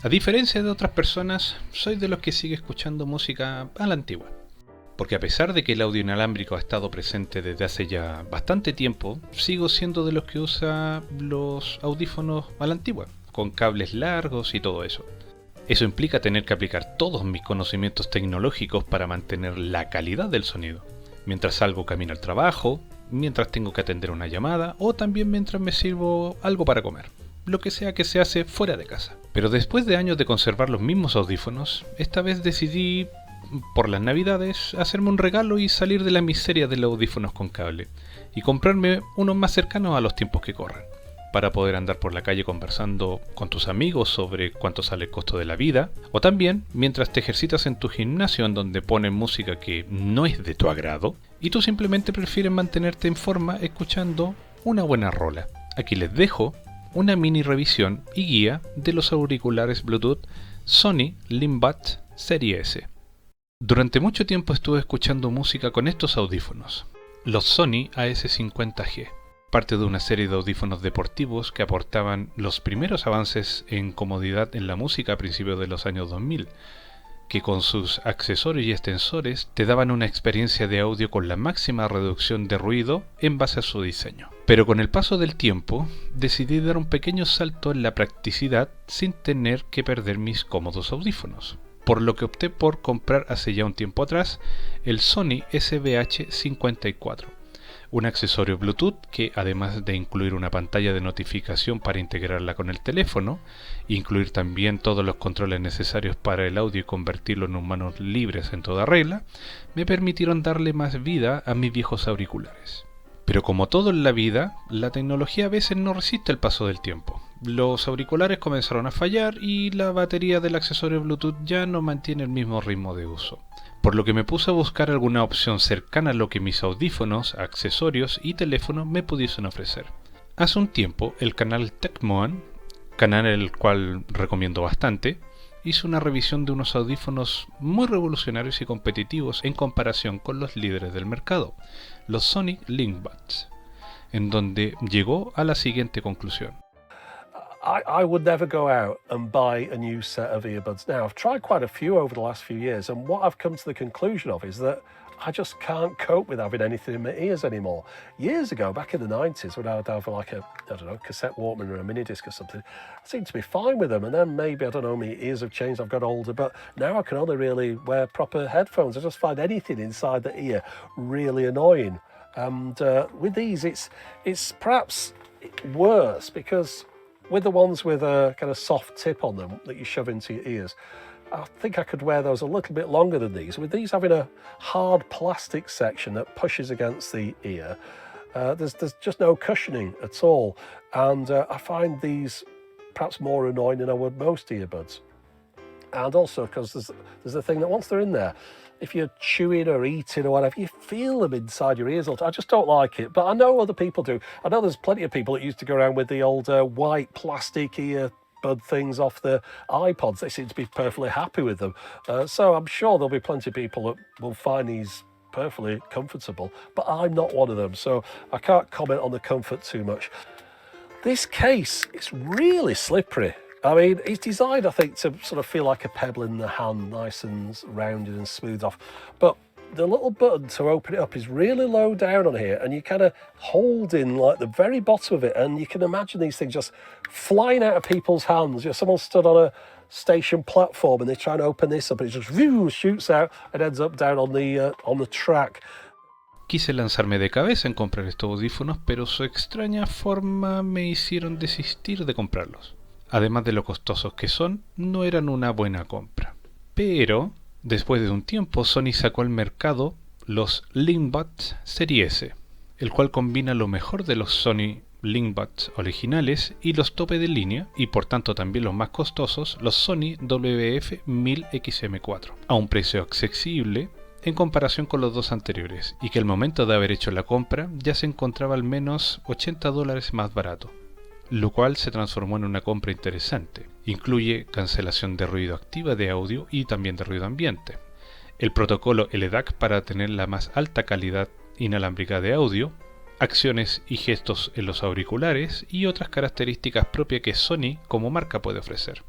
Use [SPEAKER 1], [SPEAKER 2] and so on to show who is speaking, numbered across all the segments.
[SPEAKER 1] A diferencia de otras personas, soy de los que sigue escuchando música a la antigua. Porque a pesar de que el audio inalámbrico ha estado presente desde hace ya bastante tiempo, sigo siendo de los que usa los audífonos a la antigua, con cables largos y todo eso. Eso implica tener que aplicar todos mis conocimientos tecnológicos para mantener la calidad del sonido, mientras salgo camino al trabajo, mientras tengo que atender una llamada o también mientras me sirvo algo para comer, lo que sea que se hace fuera de casa. Pero después de años de conservar los mismos audífonos, esta vez decidí, por las navidades, hacerme un regalo y salir de la miseria de los audífonos con cable, y comprarme unos más cercanos a los tiempos que corren, para poder andar por la calle conversando con tus amigos sobre cuánto sale el costo de la vida, o también mientras te ejercitas en tu gimnasio en donde ponen música que no es de tu agrado, y tú simplemente prefieres mantenerte en forma escuchando una buena rola. Aquí les dejo una mini revisión y guía de los auriculares Bluetooth Sony Linkbuds Serie S. Durante mucho tiempo estuve escuchando música con estos audífonos, los Sony AS50G, parte de una serie de audífonos deportivos que aportaban los primeros avances en comodidad en la música a principios de los años 2000, que con sus accesorios y extensores te daban una experiencia de audio con la máxima reducción de ruido en base a su diseño. Pero con el paso del tiempo decidí dar un pequeño salto en la practicidad sin tener que perder mis cómodos audífonos, por lo que opté por comprar hace ya un tiempo atrás el Sony SBH54, un accesorio Bluetooth que, además de incluir una pantalla de notificación para integrarla con el teléfono, incluir también todos los controles necesarios para el audio y convertirlo en manos libres en toda regla, me permitieron darle más vida a mis viejos auriculares. Pero como todo en la vida, la tecnología a veces no resiste el paso del tiempo. Los auriculares comenzaron a fallar y la batería del accesorio Bluetooth ya no mantiene el mismo ritmo de uso, por lo que me puse a buscar alguna opción cercana a lo que mis audífonos, accesorios y teléfono me pudiesen ofrecer. Hace un tiempo el canal Tecmoan, canal el cual recomiendo bastante, hizo una revisión de unos audífonos muy revolucionarios y competitivos en comparación con los líderes del mercado, los Sony Linkbuds, en donde llegó a la siguiente conclusión.
[SPEAKER 2] I would never go out and buy a new set of earbuds now. I've tried quite a few over the last few years, and what I've come to the conclusion of is that I just can't cope with having anything in my ears anymore. Years ago, back in the 90s, when I would have like a, I don't know, cassette Walkman or a mini disc or something, I seemed to be fine with them. And then maybe, I don't know, my ears have changed, I've got older, but now I can only really wear proper headphones. I just find anything inside the ear really annoying. And with these, it's perhaps worse because with the ones with a kind of soft tip on them that you shove into your ears, I think I could wear those a little bit longer than these. With these having a hard plastic section that pushes against the ear, there's just no cushioning at all. And I find these perhaps more annoying than I would most earbuds. And also because there's the thing that once they're in there, if you're chewing or eating or whatever, you feel them inside your ears all the time. I just don't like it, but I know other people do. I know there's plenty of people that used to go around with the old white plastic earbud things off the iPods. They seem to be perfectly happy with them. So I'm sure there'll be plenty of people that will find these perfectly comfortable, but I'm not one of them, so I can't comment on the comfort too much. This case, it's really slippery. I mean, it's designed, I think, to sort of feel like a pebble in the hand, nice and rounded and smooth off. But the little button to open it up is really low down on here, and you kind of hold in like the very bottom of it, and you can imagine these things just flying out of people's hands. You know, someone stood on a station platform and they try and open this up, and it just shoots out and ends up down on the track.
[SPEAKER 1] Quise lanzarme de cabeza en comprar estos audífonos, pero su extraña forma me hicieron desistir de comprarlos. Además de lo costosos que son, no eran una buena compra. Pero, después de un tiempo, Sony sacó al mercado los Linkbuds Serie S, el cual combina lo mejor de los Sony Linkbuds originales y los tope de línea, y por tanto también los más costosos, los Sony WF-1000XM4, a un precio accesible en comparación con los dos anteriores, y que al momento de haber hecho la compra ya se encontraba al menos $80 más barato, lo cual se transformó en una compra interesante. Incluye cancelación de ruido activa de audio y también de ruido ambiente, el protocolo LDAC para tener la más alta calidad inalámbrica de audio, acciones y gestos en los auriculares y otras características propias que Sony como marca puede ofrecer.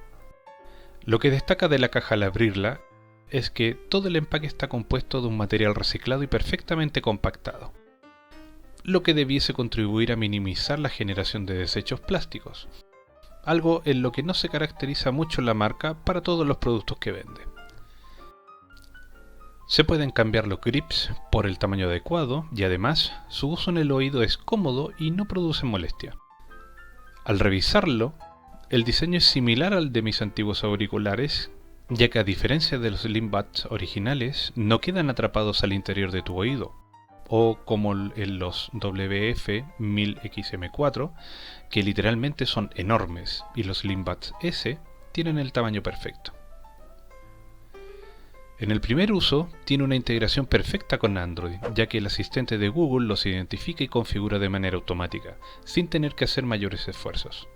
[SPEAKER 1] Lo que destaca de la caja al abrirla es que todo el empaque está compuesto de un material reciclado y perfectamente compactado, lo que debiese contribuir a minimizar la generación de desechos plásticos, algo en lo que no se caracteriza mucho la marca para todos los productos que vende. Se pueden cambiar los grips por el tamaño adecuado y además su uso en el oído es cómodo y no produce molestia. Al revisarlo, el diseño es similar al de mis antiguos auriculares, ya que a diferencia de los Slimbuds originales, no quedan atrapados al interior de tu oído, o como en los WF-1000XM4, que literalmente son enormes, y los Slimbuds S tienen el tamaño perfecto. En el primer uso, tiene una integración perfecta con Android, ya que el asistente de Google los identifica y configura de manera automática, sin tener que hacer mayores esfuerzos.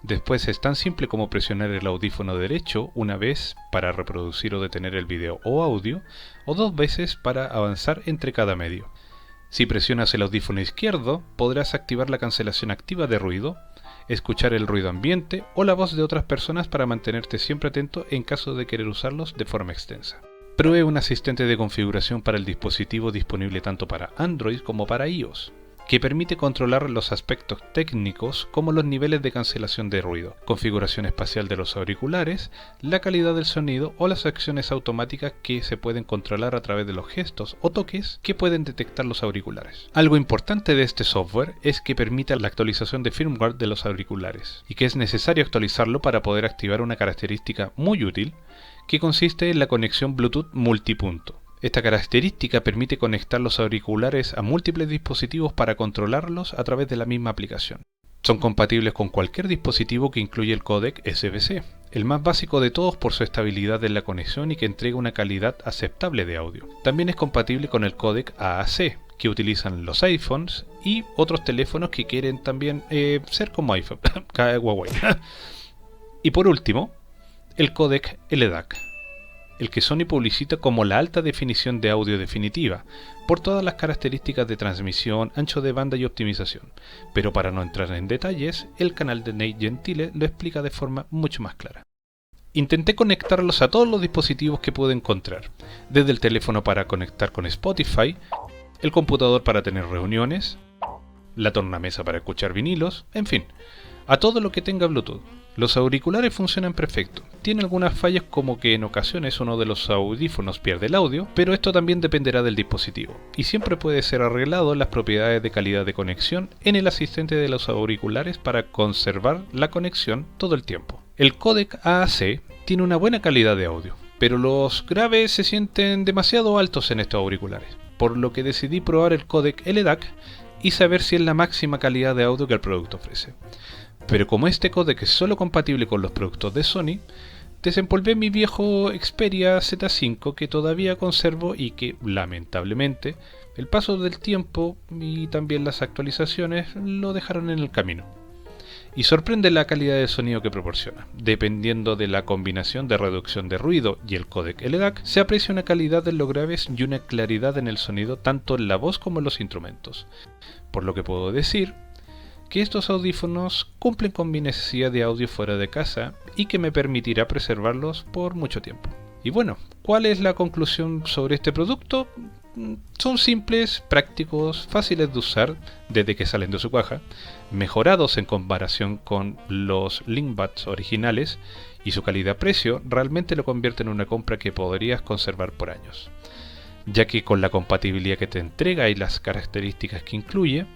[SPEAKER 1] Después es tan simple como presionar el audífono derecho una vez para reproducir o detener el video o audio, o 2 veces para avanzar entre cada medio. Si presionas el audífono izquierdo, podrás activar la cancelación activa de ruido, escuchar el ruido ambiente o la voz de otras personas para mantenerte siempre atento en caso de querer usarlos de forma extensa. Provee un asistente de configuración para el dispositivo disponible tanto para Android como para iOS, que permite controlar los aspectos técnicos como los niveles de cancelación de ruido, configuración espacial de los auriculares, la calidad del sonido o las acciones automáticas que se pueden controlar a través de los gestos o toques que pueden detectar los auriculares. Algo importante de este software es que permite la actualización de firmware de los auriculares y que es necesario actualizarlo para poder activar una característica muy útil que consiste en la conexión Bluetooth multipunto. Esta característica permite conectar los auriculares a múltiples dispositivos para controlarlos a través de la misma aplicación. Son compatibles con cualquier dispositivo que incluye el códec SBC, el más básico de todos por su estabilidad en la conexión y que entrega una calidad aceptable de audio. También es compatible con el códec AAC, que utilizan los iPhones y otros teléfonos que quieren también ser como iPhone, Huawei. Y por último, el códec LDAC, el que Sony publicita como la alta definición de audio definitiva, por todas las características de transmisión, ancho de banda y optimización. Pero para no entrar en detalles, el canal de Nate Gentile lo explica de forma mucho más clara. Intenté conectarlos a todos los dispositivos que pude encontrar, desde el teléfono para conectar con Spotify, el computador para tener reuniones, la tornamesa para escuchar vinilos, en fin, a todo lo que tenga Bluetooth. Los auriculares funcionan perfecto. Tiene algunas fallas como que en ocasiones uno de los audífonos pierde el audio, pero esto también dependerá del dispositivo, y siempre puede ser arreglado en las propiedades de calidad de conexión en el asistente de los auriculares para conservar la conexión todo el tiempo. El códec AAC tiene una buena calidad de audio, pero los graves se sienten demasiado altos en estos auriculares, por lo que decidí probar el códec LDAC y saber si es la máxima calidad de audio que el producto ofrece. Pero como este códec es solo compatible con los productos de Sony, desempolvé mi viejo Xperia Z5 que todavía conservo y que, lamentablemente, el paso del tiempo y también las actualizaciones lo dejaron en el camino. Y sorprende la calidad de sonido que proporciona. Dependiendo de la combinación de reducción de ruido y el códec LDAC, se aprecia una calidad en los graves y una claridad en el sonido tanto en la voz como en los instrumentos. Por lo que puedo decir que estos audífonos cumplen con mi necesidad de audio fuera de casa y que me permitirá preservarlos por mucho tiempo. Y bueno, ¿cuál es la conclusión sobre este producto? Son simples, prácticos, fáciles de usar desde que salen de su caja, mejorados en comparación con los Slimbuds originales y su calidad-precio realmente lo convierte en una compra que podrías conservar por años, ya que con la compatibilidad que te entrega y las características que incluye,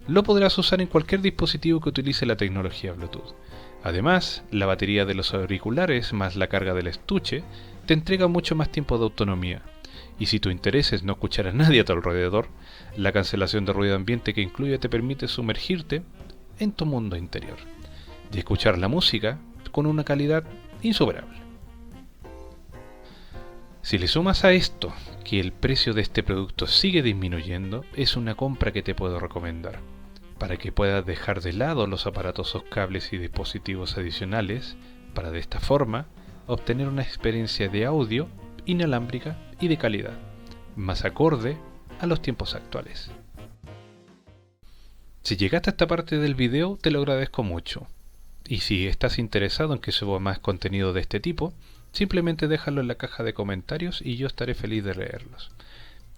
[SPEAKER 1] lo podrás usar en cualquier dispositivo que utilice la tecnología Bluetooth. Además, la batería de los auriculares más la carga del estuche te entrega mucho más tiempo de autonomía. Y si tu interés es no escuchar a nadie a tu alrededor, la cancelación de ruido ambiente que incluye te permite sumergirte en tu mundo interior y escuchar la música con una calidad insuperable. Si le sumas a esto que el precio de este producto sigue disminuyendo, es una compra que te puedo recomendar, para que puedas dejar de lado los aparatosos cables y dispositivos adicionales, para de esta forma obtener una experiencia de audio inalámbrica y de calidad, más acorde a los tiempos actuales. Si llegaste a esta parte del video, te lo agradezco mucho. Y si estás interesado en que suba más contenido de este tipo, simplemente déjalo en la caja de comentarios y yo estaré feliz de leerlos.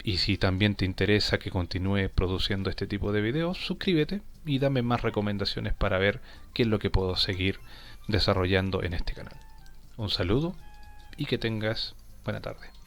[SPEAKER 1] Y si también te interesa que continúe produciendo este tipo de videos, suscríbete y dame más recomendaciones para ver qué es lo que puedo seguir desarrollando en este canal. Un saludo y que tengas buena tarde.